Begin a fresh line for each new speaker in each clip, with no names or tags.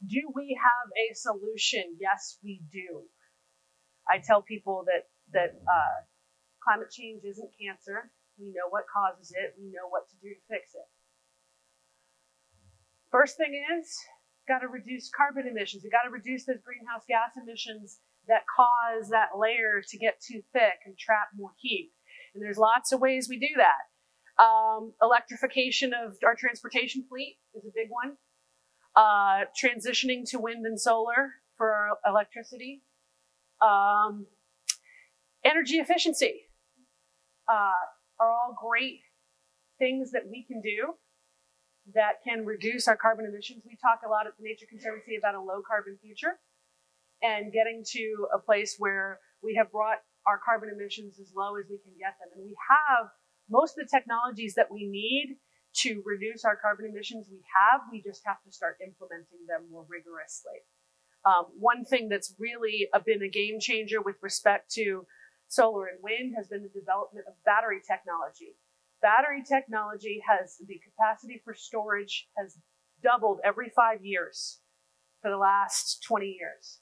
Do we have a solution? Yes, we do. I tell people that climate change isn't cancer. We know what causes it. We know what to do to fix it. First thing is, got to reduce carbon emissions. We got to reduce those greenhouse gas emissions that cause that layer to get too thick and trap more heat. And there's lots of ways we do that. Electrification of our transportation fleet is a big one. Transitioning to wind and solar for our electricity. Energy efficiency are all great things that we can do that can reduce our carbon emissions. We talk a lot at the Nature Conservancy about a low carbon future and getting to a place where we have brought our carbon emissions as low as we can get them. And we have most of the technologies that we need to reduce our carbon emissions we just have to start implementing them more rigorously. One thing that's really been a game changer with respect to solar and wind has been the development of battery technology. Battery technology has the capacity for storage has doubled every 5 years for the last 20 years.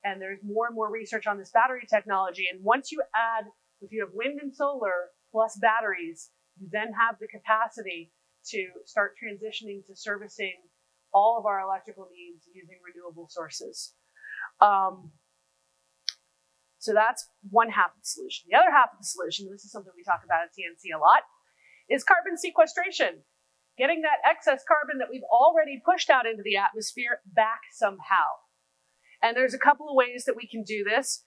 And there's more and more research on this battery technology. And once you add, if you have wind and solar plus batteries, you then have the capacity to start transitioning to servicing all of our electrical needs using renewable sources. So that's one half of the solution. The other half of the solution, and this is something we talk about at TNC a lot, is carbon sequestration. Getting that excess carbon that we've already pushed out into the atmosphere back somehow. And there's a couple of ways that we can do this.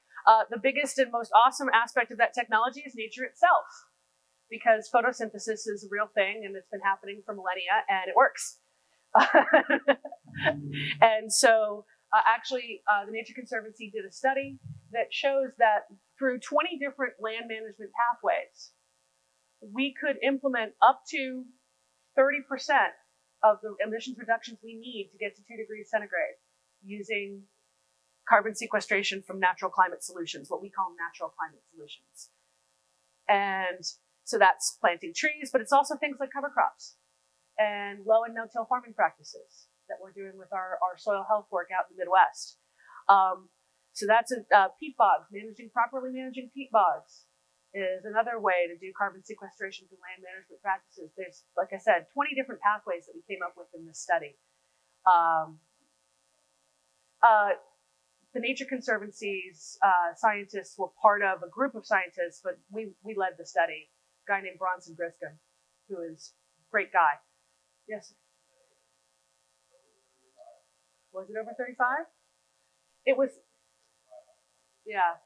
The biggest and most awesome aspect of that technology is nature itself, because photosynthesis is a real thing and it's been happening for millennia and it works. And so actually the Nature Conservancy did a study that shows that through 20 different land management pathways, we could implement up to 30% of the emissions reductions we need to get to 2 degrees centigrade using carbon sequestration from natural climate solutions, what we call natural climate solutions. And so that's planting trees, but it's also things like cover crops and low and no-till farming practices that we're doing with our soil health work out in the Midwest. So that's peat bogs. Properly managing peat bogs is another way to do carbon sequestration through land management practices. There's, like I said, 20 different pathways that we came up with in this study. The Nature Conservancy's scientists were part of a group of scientists, but we led the study. A guy named Bronson Griscom, who is a great guy. Yes. Was it over 35? It was, yeah.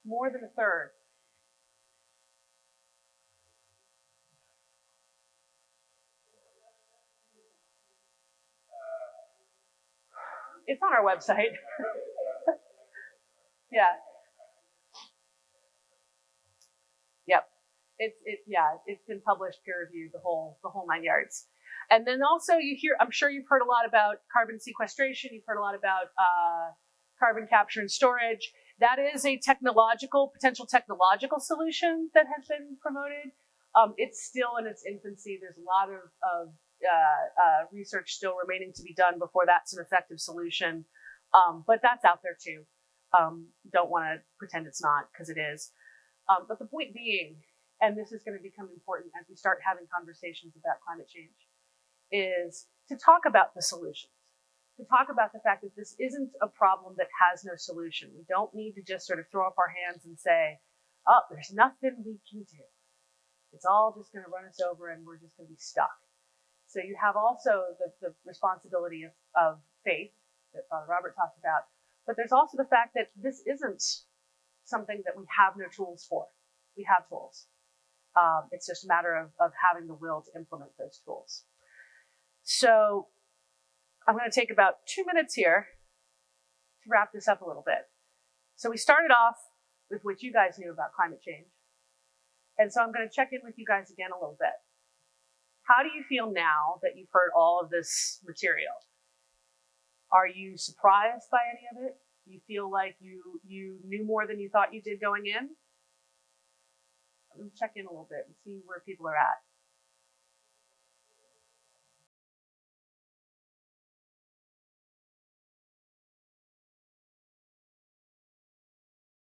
More than a third. It's on our website. Yeah. Yep. It's been published, peer reviewed, the whole 9 yards. And then also I'm sure you've heard a lot about carbon sequestration. You've heard a lot about carbon capture and storage. That is a potential technological solution that has been promoted. It's still in its infancy. There's a lot of research still remaining to be done before that's an effective solution. But that's out there too. Don't want to pretend it's not, because it is. But the point being, and this is going to become important as we start having conversations about climate change, is to talk about the solutions, to talk about the fact that this isn't a problem that has no solution. We don't need to just sort of throw up our hands and say, oh, there's nothing we can do. It's all just going to run us over and we're just going to be stuck. So you have also the responsibility of faith that Father Robert talked about, but there's also the fact that this isn't something that we have no tools for. We have tools. It's just a matter of having the will to implement those tools. So I'm going to take about 2 minutes here to wrap this up a little bit. So we started off with what you guys knew about climate change. And so I'm going to check in with you guys again a little bit. How do you feel now that you've heard all of this material? Are you surprised by any of it? Do you feel like you knew more than you thought you did going in? I'm going to check in a little bit and see where people are at.